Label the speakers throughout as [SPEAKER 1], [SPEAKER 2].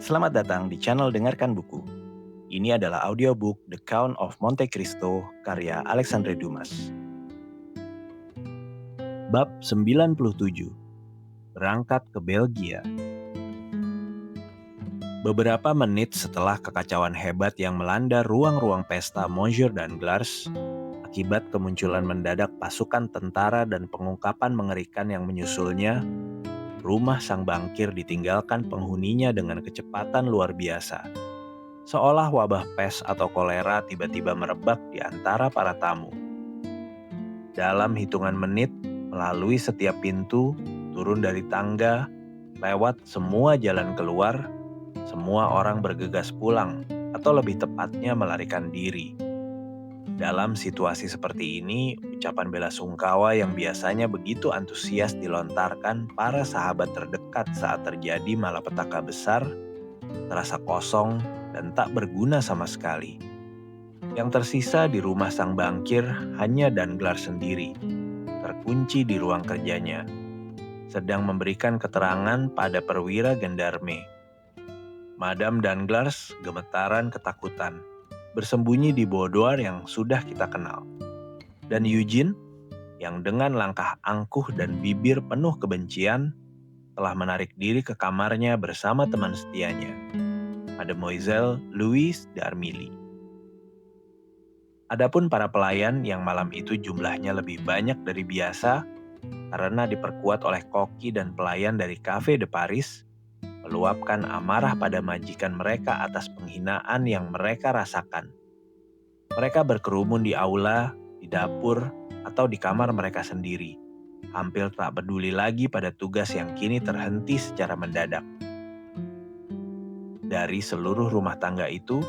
[SPEAKER 1] Selamat datang di channel Dengarkan Buku. Ini adalah audiobook The Count of Monte Cristo karya Alexandre Dumas. Bab 97. Berangkat ke Belgia. Beberapa menit setelah kekacauan hebat yang melanda ruang-ruang pesta Monsieur Danglars, akibat kemunculan mendadak pasukan tentara dan pengungkapan mengerikan yang menyusulnya, rumah sang bangkir ditinggalkan penghuninya dengan kecepatan luar biasa. Seolah wabah pes atau kolera tiba-tiba merebak di antara para tamu. Dalam hitungan menit, melalui setiap pintu, turun dari tangga, lewat semua jalan keluar, semua orang bergegas pulang, atau lebih tepatnya melarikan diri. Dalam situasi seperti ini, ucapan bela sungkawa yang biasanya begitu antusias dilontarkan para sahabat terdekat saat terjadi malapetaka besar, terasa kosong dan tak berguna sama sekali. Yang tersisa di rumah sang bangkir hanya Danglars sendiri, terkunci di ruang kerjanya, sedang memberikan keterangan pada perwira gendarme. Madame Danglars gemetaran ketakutan, bersembunyi di boudoir yang sudah kita kenal. Dan Eugene, yang dengan langkah angkuh dan bibir penuh kebencian, telah menarik diri ke kamarnya bersama teman setianya, Mademoiselle Louise d'Armilly. Adapun para pelayan yang malam itu jumlahnya lebih banyak dari biasa karena diperkuat oleh koki dan pelayan dari Café de Paris, meluapkan amarah pada majikan mereka atas penghinaan yang mereka rasakan. Mereka berkerumun di aula, di dapur, atau di kamar mereka sendiri, hampir tak peduli lagi pada tugas yang kini terhenti secara mendadak. Dari seluruh rumah tangga itu,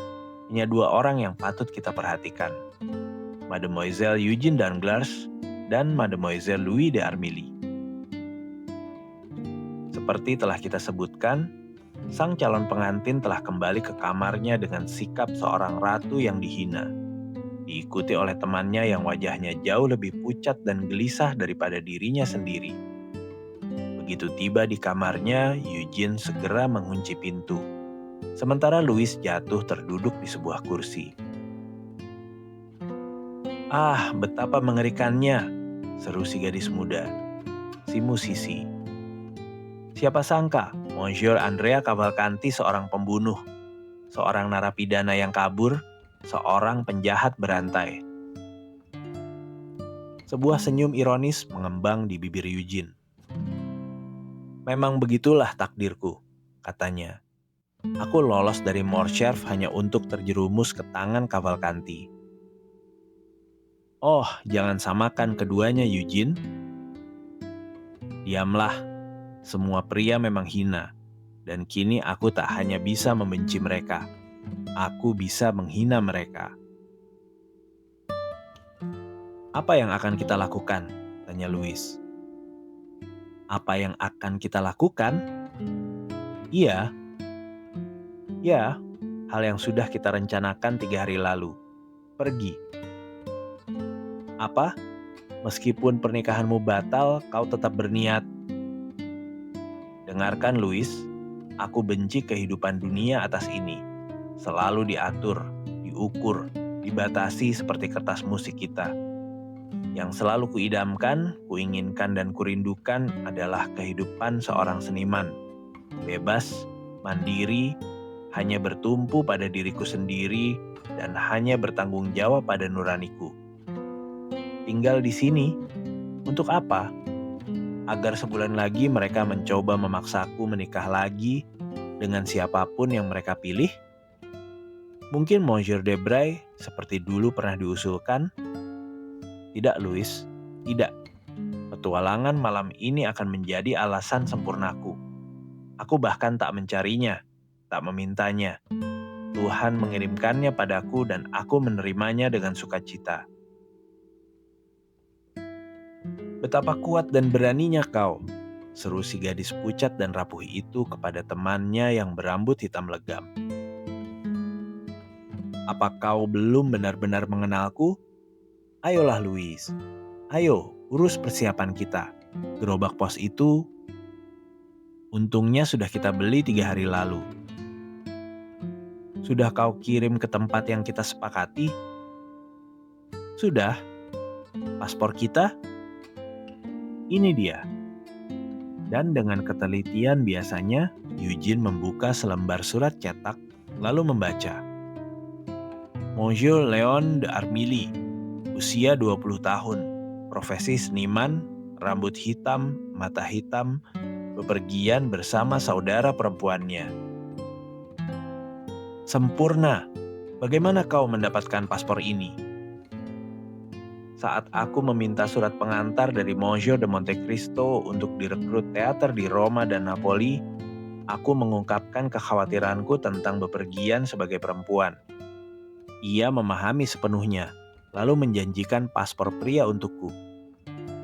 [SPEAKER 1] hanya dua orang yang patut kita perhatikan, Mademoiselle Eugene Danglars dan Mademoiselle Louise d'Armilly. Seperti telah kita sebutkan, sang calon pengantin telah kembali ke kamarnya dengan sikap seorang ratu yang dihina, diikuti oleh temannya yang wajahnya jauh lebih pucat dan gelisah daripada dirinya sendiri. Begitu tiba di kamarnya, Eugene segera mengunci pintu, sementara Louise jatuh terduduk di sebuah kursi. "Ah, betapa mengerikannya," seru si gadis muda, si musisi. "Siapa sangka, Monsieur Andrea Cavalcanti seorang pembunuh, seorang narapidana yang kabur, seorang penjahat berantai." Sebuah senyum ironis mengembang di bibir Eugene. "Memang begitulah takdirku," katanya. "Aku lolos dari Morcerf hanya untuk terjerumus ke tangan Cavalcanti." "Oh, jangan samakan keduanya, Eugene. Diamlah, semua pria memang hina, dan kini aku tak hanya bisa membenci mereka, aku bisa menghina mereka." "Apa yang akan kita lakukan?" tanya Louise. "Apa yang akan kita lakukan?" "Iya, ya, hal yang sudah kita rencanakan 3 hari lalu. Pergi." "Apa? Meskipun pernikahanmu batal, kau tetap berniat?" "Dengarkan, Louise, aku benci kehidupan dunia atas ini. Selalu diatur, diukur, dibatasi seperti kertas musik kita. Yang selalu kuidamkan, kuinginkan dan kurindukan adalah kehidupan seorang seniman. Bebas, mandiri, hanya bertumpu pada diriku sendiri dan hanya bertanggung jawab pada nuraniku. Tinggal di sini, untuk apa? Agar sebulan lagi mereka mencoba memaksaku menikah lagi dengan siapapun yang mereka pilih? Mungkin Monsieur Debray seperti dulu pernah diusulkan? Tidak, Louis, tidak. Petualangan malam ini akan menjadi alasan sempurnaku. Aku bahkan tak mencarinya, tak memintanya. Tuhan mengirimkannya padaku dan aku menerimanya dengan sukacita." "Betapa kuat dan beraninya kau," seru si gadis pucat dan rapuh itu kepada temannya yang berambut hitam legam. "Apa kau belum benar-benar mengenalku? Ayolah Louise, ayo urus persiapan kita. Gerobak pos itu untungnya sudah kita beli 3 hari lalu. Sudah kau kirim ke tempat yang kita sepakati? Sudah. Paspor kita? Ini dia. Dan dengan ketelitian biasanya, Eugene membuka selembar surat cetak, lalu membaca. Monsieur Léon d'Armilly, usia 20 tahun, profesi seniman, rambut hitam, mata hitam, bepergian bersama saudara perempuannya. Sempurna. Bagaimana kau mendapatkan paspor ini? Saat aku meminta surat pengantar dari Monsieur de Monte Cristo untuk direkrut teater di Roma dan Napoli, aku mengungkapkan kekhawatiranku tentang bepergian sebagai perempuan. Ia memahami sepenuhnya, lalu menjanjikan paspor pria untukku.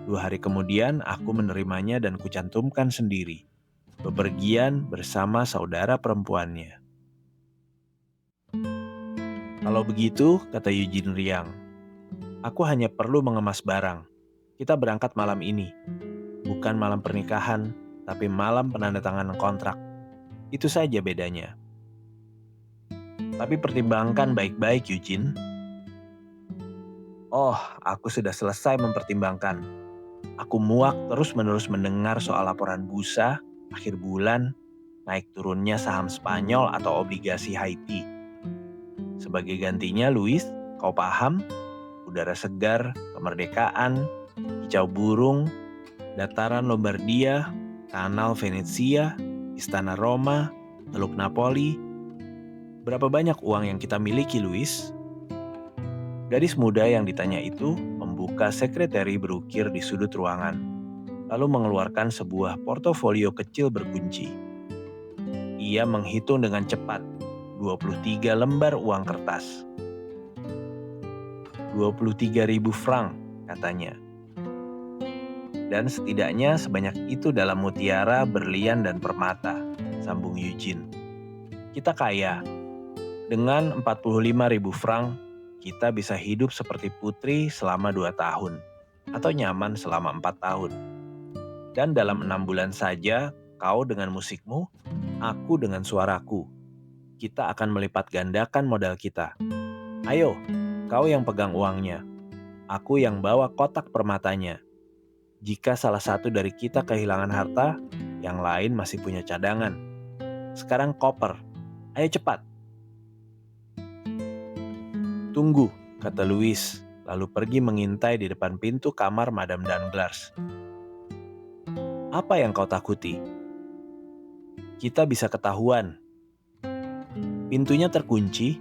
[SPEAKER 1] 2 hari kemudian aku menerimanya dan kucantumkan sendiri. Bepergian bersama saudara perempuannya. Kalau begitu, kata Eugene riang, aku hanya perlu mengemas barang. Kita berangkat malam ini. Bukan malam pernikahan, tapi malam penandatanganan kontrak. Itu saja bedanya. Tapi pertimbangkan baik-baik, Eugene. Oh, aku sudah selesai mempertimbangkan. Aku muak terus-menerus mendengar soal laporan bursa, akhir bulan, naik turunnya saham Spanyol atau obligasi Haiti. Sebagai gantinya, Louis, kau paham? Udara segar, kemerdekaan, kicau burung, dataran Lombardia, kanal Venesia, istana Roma, Teluk Napoli. Berapa banyak uang yang kita miliki, Louis? Gadis muda yang ditanya itu membuka sekretari berukir di sudut ruangan, lalu mengeluarkan sebuah portofolio kecil berkunci. Ia menghitung dengan cepat, 23 lembar uang kertas. 23.000 franc, katanya. Dan setidaknya sebanyak itu dalam mutiara, berlian, dan permata, sambung Eugene. Kita kaya. Dengan 45.000 franc, kita bisa hidup seperti putri selama 2 tahun, atau nyaman selama 4 tahun. Dan dalam 6 bulan saja, kau dengan musikmu, aku dengan suaraku. Kita akan melipat gandakan modal kita. Ayo, kau yang pegang uangnya. Aku yang bawa kotak permatanya. Jika salah satu dari kita kehilangan harta, yang lain masih punya cadangan. Sekarang koper. Ayo cepat. Tunggu, kata Louis, lalu pergi mengintai di depan pintu kamar Madame Danglars. Apa yang kau takuti? Kita bisa ketahuan. Pintunya terkunci.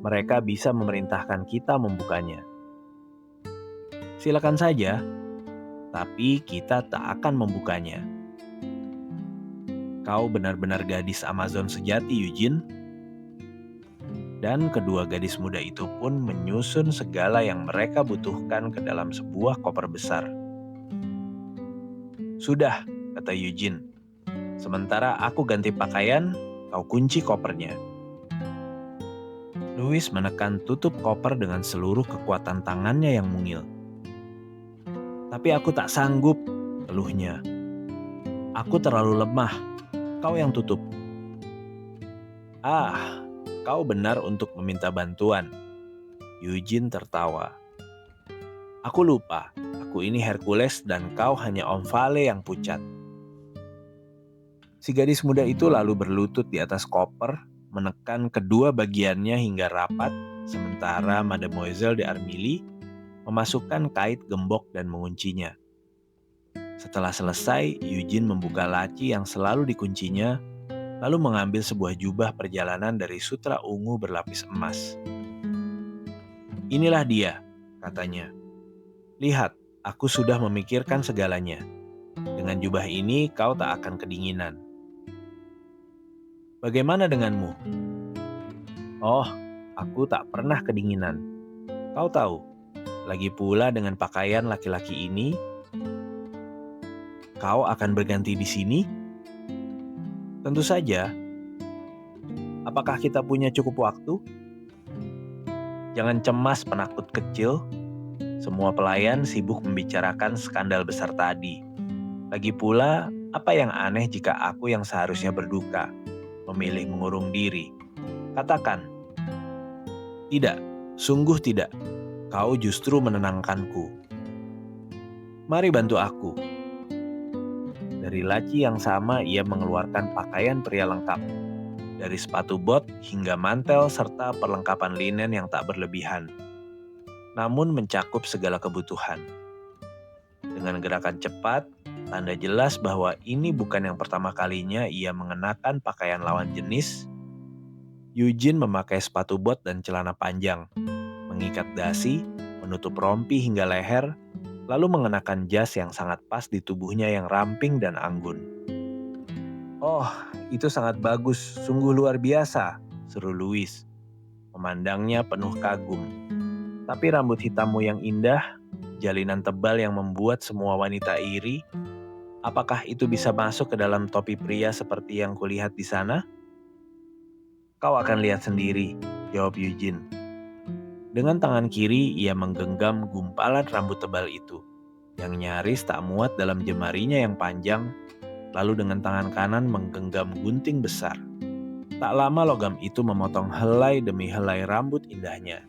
[SPEAKER 1] Mereka bisa memerintahkan kita membukanya. Silakan saja, tapi kita tak akan membukanya. Kau benar-benar gadis Amazon sejati, Eugene. Dan kedua gadis muda itu pun menyusun segala yang mereka butuhkan ke dalam sebuah koper besar. Sudah, kata Eugene. Sementara aku ganti pakaian, kau kunci kopernya. Louis menekan tutup koper dengan seluruh kekuatan tangannya yang mungil. Tapi aku tak sanggup, keluhnya. Aku terlalu lemah, kau yang tutup. Ah, kau benar untuk meminta bantuan. Eugene tertawa. Aku lupa, aku ini Hercules dan kau hanya Om Vale yang pucat. Si gadis muda itu lalu berlutut di atas koper, menekan kedua bagiannya hingga rapat, sementara Mademoiselle d'Armilly memasukkan kait gembok dan menguncinya. Setelah selesai, Eugene membuka laci yang selalu dikuncinya, lalu mengambil sebuah jubah perjalanan dari sutra ungu berlapis emas. Inilah dia, katanya. Lihat, aku sudah memikirkan segalanya. Dengan jubah ini kau tak akan kedinginan. Bagaimana denganmu? Oh, aku tak pernah kedinginan. Kau tahu, lagi pula dengan pakaian laki-laki ini, kau akan berganti di sini? Tentu saja. Apakah kita punya cukup waktu? Jangan cemas, penakut kecil. Semua pelayan sibuk membicarakan skandal besar tadi. Lagi pula, apa yang aneh jika aku yang seharusnya berduka, memilih mengurung diri? Katakan, "Tidak, sungguh tidak. Kau justru menenangkanku. Mari bantu aku." Dari laci yang sama ia mengeluarkan pakaian pria lengkap. Dari sepatu bot hingga mantel serta perlengkapan linen yang tak berlebihan. Namun mencakup segala kebutuhan. Dengan gerakan cepat, tanda jelas bahwa ini bukan yang pertama kalinya ia mengenakan pakaian lawan jenis, Eugene memakai sepatu bot dan celana panjang, mengikat dasi, menutup rompi hingga leher, lalu mengenakan jas yang sangat pas di tubuhnya yang ramping dan anggun. "Oh, itu sangat bagus, sungguh luar biasa," seru Louis, memandangnya penuh kagum. "Tapi rambut hitammu yang indah, jalinan tebal yang membuat semua wanita iri, apakah itu bisa masuk ke dalam topi pria seperti yang kulihat di sana?" "Kau akan lihat sendiri," jawab Eugene. Dengan tangan kiri ia menggenggam gumpalan rambut tebal itu, yang nyaris tak muat dalam jemarinya yang panjang, lalu dengan tangan kanan menggenggam gunting besar. Tak lama logam itu memotong helai demi helai rambut indahnya,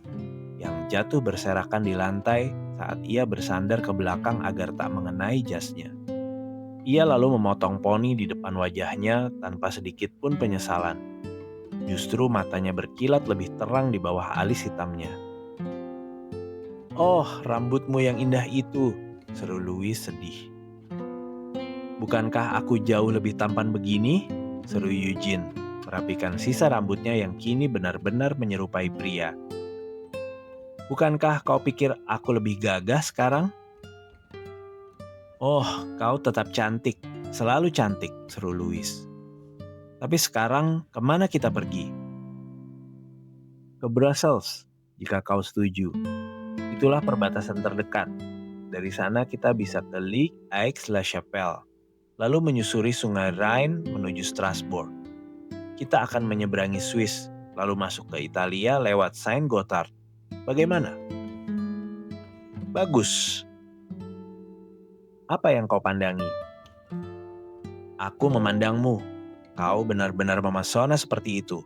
[SPEAKER 1] yang jatuh berserakan di lantai saat ia bersandar ke belakang agar tak mengenai jasnya. Ia lalu memotong poni di depan wajahnya tanpa sedikit pun penyesalan. Justru matanya berkilat lebih terang di bawah alis hitamnya. "Oh, rambutmu yang indah itu," seru Louis sedih. "Bukankah aku jauh lebih tampan begini?" seru Eugene, merapikan sisa rambutnya yang kini benar-benar menyerupai pria. "Bukankah kau pikir aku lebih gagah sekarang?" "Oh, kau tetap cantik, selalu cantik," seru Louis. "Tapi sekarang kemana kita pergi?" "Ke Brussels, jika kau setuju. Itulah perbatasan terdekat. Dari sana kita bisa ke Ligue Aix-la-Chapelle, lalu menyusuri sungai Rhine menuju Strasbourg. Kita akan menyeberangi Swiss, lalu masuk ke Italia lewat Saint-Gothard. Bagaimana?" "Bagus. Apa yang kau pandangi?" "Aku memandangmu. Kau benar-benar memesona seperti itu.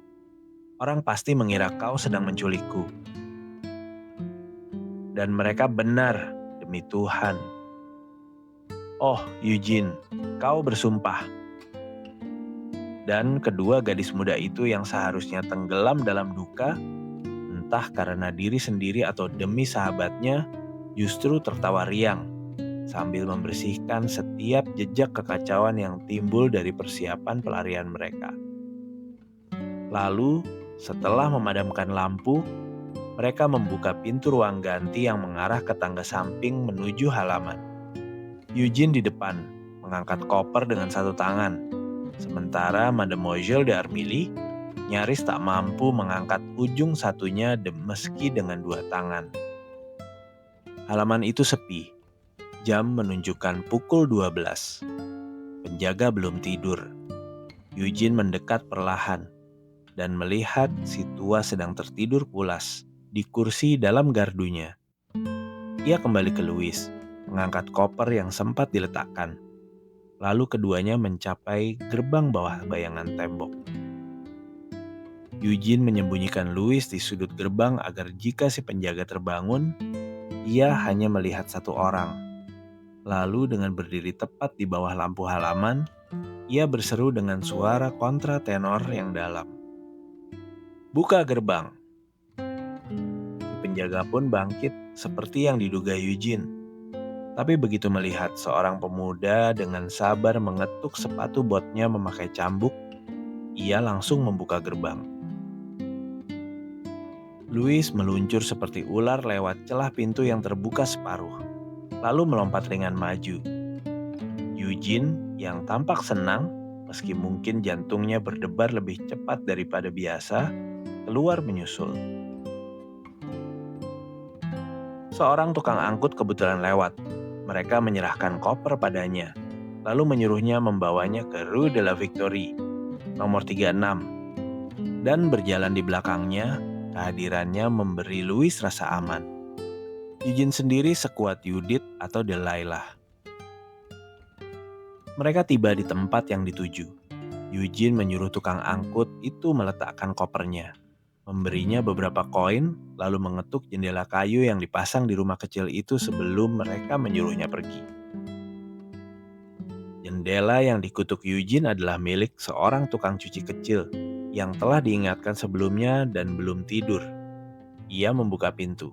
[SPEAKER 1] Orang pasti mengira kau sedang menculikku." Dan mereka benar, demi Tuhan. "Oh, Eugene, kau bersumpah." Dan kedua gadis muda itu yang seharusnya tenggelam dalam duka, entah karena diri sendiri atau demi sahabatnya, justru tertawa riang sambil membersihkan setiap jejak kekacauan yang timbul dari persiapan pelarian mereka. Lalu, setelah memadamkan lampu, mereka membuka pintu ruang ganti yang mengarah ke tangga samping menuju halaman. Eugene di depan, mengangkat koper dengan satu tangan, sementara Mademoiselle d'Armilly nyaris tak mampu mengangkat ujung satunya meski dengan dua tangan. Halaman itu sepi. Jam menunjukkan pukul 12. Penjaga belum tidur. Eugene mendekat perlahan dan melihat si tua sedang tertidur pulas di kursi dalam gardunya. Ia kembali ke Louis, mengangkat koper yang sempat diletakkan. Lalu keduanya mencapai gerbang bawah bayangan tembok. Eugene menyembunyikan Louis di sudut gerbang agar jika si penjaga terbangun, ia hanya melihat satu orang. Lalu dengan berdiri tepat di bawah lampu halaman, ia berseru dengan suara kontratenor yang dalam. "Buka gerbang!" Si penjaga pun bangkit seperti yang diduga Eugene. Tapi begitu melihat seorang pemuda dengan sabar mengetuk sepatu botnya memakai cambuk, ia langsung membuka gerbang. Louis meluncur seperti ular lewat celah pintu yang terbuka separuh, lalu melompat ringan maju. Eugene yang tampak senang, meski mungkin jantungnya berdebar lebih cepat daripada biasa, keluar menyusul. Seorang tukang angkut kebetulan lewat. Mereka menyerahkan koper padanya, lalu menyuruhnya membawanya ke Rue de la Victorie, nomor 36. Dan berjalan di belakangnya, kehadirannya memberi Louis rasa aman. Eugene sendiri sekuat Judith atau Delilah. Mereka tiba di tempat yang dituju. Eugene menyuruh tukang angkut itu meletakkan kopernya. memberinya beberapa koin, lalu mengetuk jendela kayu yang dipasang di rumah kecil itu sebelum mereka menyuruhnya pergi. Jendela yang dikutuk Eugene adalah milik seorang tukang cuci kecil yang telah diingatkan sebelumnya dan belum tidur. Ia membuka pintu.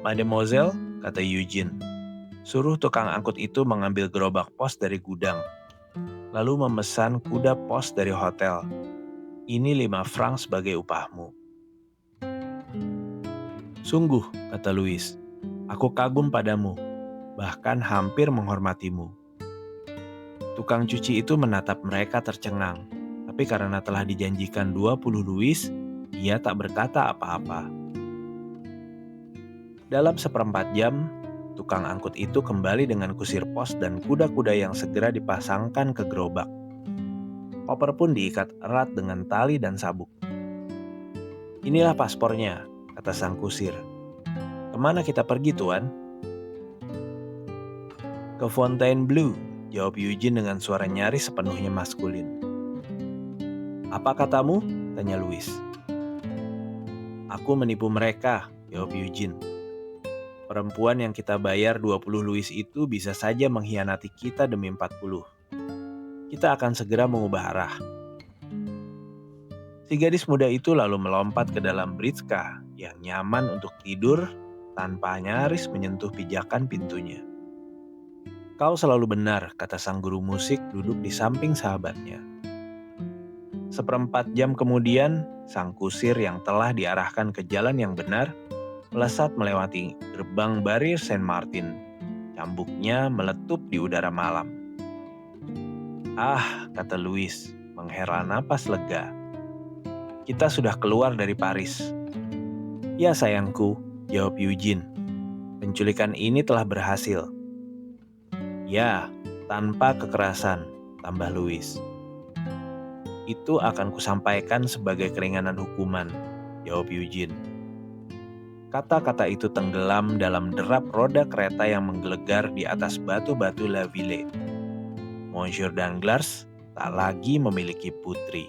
[SPEAKER 1] "Mademoiselle," kata Eugene, "suruh tukang angkut itu mengambil gerobak pos dari gudang, lalu memesan kuda pos dari hotel. Ini 5 francs sebagai upahmu." "Sungguh," kata Louis, "aku kagum padamu, bahkan hampir menghormatimu." Tukang cuci itu menatap mereka tercengang, tapi karena telah dijanjikan 20 Louis, ia tak berkata apa-apa. Dalam seperempat jam, tukang angkut itu kembali dengan kusir pos dan kuda-kuda yang segera dipasangkan ke gerobak. Koper pun diikat erat dengan tali dan sabuk. "Inilah paspornya," kata sang kusir. "Kemana kita pergi, Tuan?" "Ke Fontainebleau," jawab Eugene dengan suara nyaris sepenuhnya maskulin. "Apa katamu?" tanya Louis. "Aku menipu mereka," jawab Eugene. "Perempuan yang kita bayar 20 Louis itu bisa saja mengkhianati kita demi 40. Kita akan segera mengubah arah." Si gadis muda itu lalu melompat ke dalam britska yang nyaman untuk tidur tanpa nyaris menyentuh pijakan pintunya. "Kau selalu benar," kata sang guru musik duduk di samping sahabatnya. Seperempat jam kemudian, sang kusir yang telah diarahkan ke jalan yang benar melesat melewati gerbang Barir Saint Martin. Cambuknya meletup di udara malam. "Ah," kata Louis, menghela napas lega. "Kita sudah keluar dari Paris." "Ya sayangku," jawab Eugene. "Penculikan ini telah berhasil." "Ya, tanpa kekerasan," tambah Louis. "Itu akan kusampaikan sebagai keringanan hukuman," jawab Eugene. Kata-kata itu tenggelam dalam derap roda kereta yang menggelegar di atas batu-batu La Ville. Monsieur Danglars tak lagi memiliki putri.